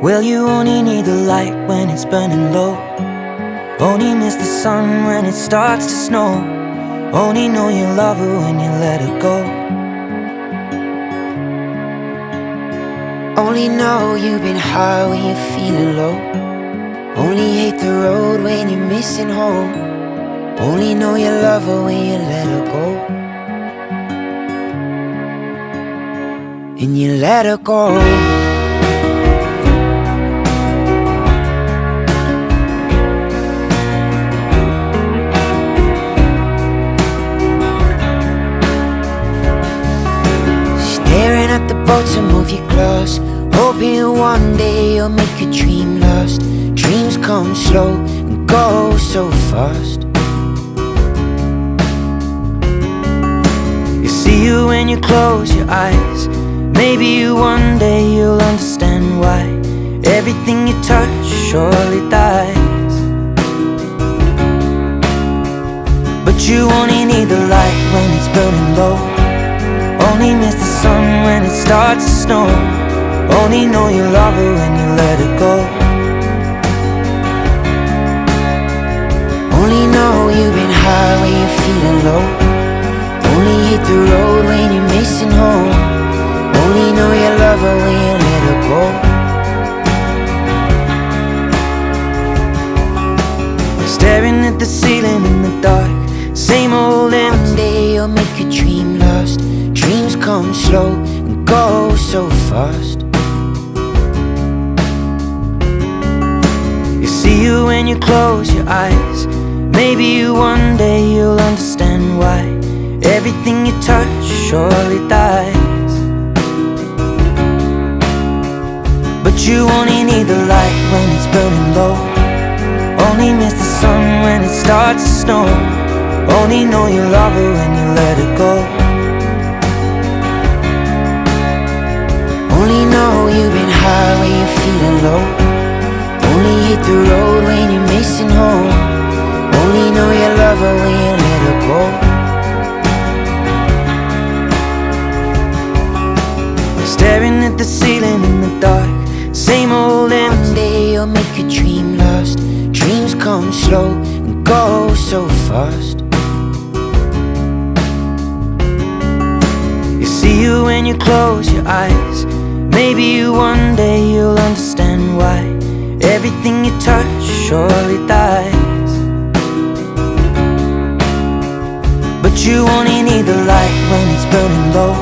Well, you only need the light when it's burning low. Only miss the sun when it starts to snow. Only know you love her when you let her go. Only know you've been high when you're feeling low. Only hate the road when you're missing home. Only know you love her when you let her go. And you let her go. Staring at the bottom of your glass, hoping one day you'll make a dream last. Dreams come slow and go so fast. You see you when you close your eyes. Maybe one day you'll understand why everything you touch surely dies. But you only need the light when it's burning low. Only miss the sun when it starts to snow. Only know you love her when you let her go. Only know you've been high when you're feeling low. Only hit the road when you're missing home. Only know you love her when you let her go. Staring at the ceiling in the dark, same old empty. One day you'll make a dream last. Dreams come slow and go so fast. You see you when you close your eyes. Maybe one day you'll understand why everything you touch surely dies. But you only need the light when it's burning low. Only miss the sun when it starts to snow. Only know you love her when you let her go. Only know you've been high when you're feeling low. Only hit the road when you're missing home. Only know you love her when you let her go. Staring at the ceiling in the dark, same old empty. One day you'll make a dream last. Dreams come slow and go so fast. You see you when you close your eyes. Maybe one day you'll understand why everything you touch surely dies. But you only need the light when it's burning low.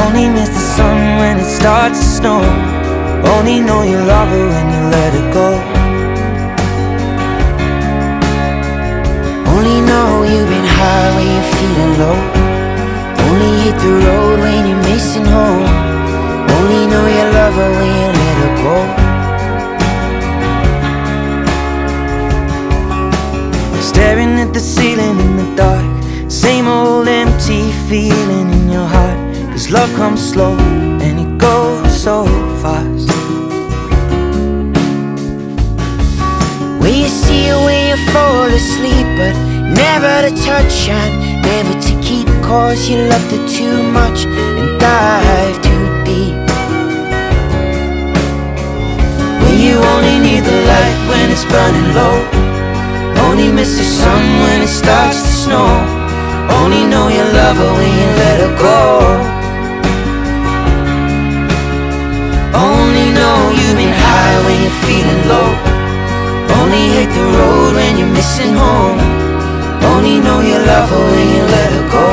Only miss the sun when it starts to snow. Only know you love her when you let her go. Only know you've been high when you're feeling low. Only hit the road when you're missing home. Only know you love her when you let her go. Staring at the ceiling in the dark, same old empty feeling in your heart. 'Cause love comes slow and it goes so fast. Will you see her when you fall asleep, but never to touch and never to keep, 'cause you loved her too much and dive too deep. When you only need the light when it's burning low. Only miss the sun when it starts to snow. Only know you love her when you let her go. Only know you've been high when you're feeling low. Only hate the road when you're missing home. Only know you love her when you let her go.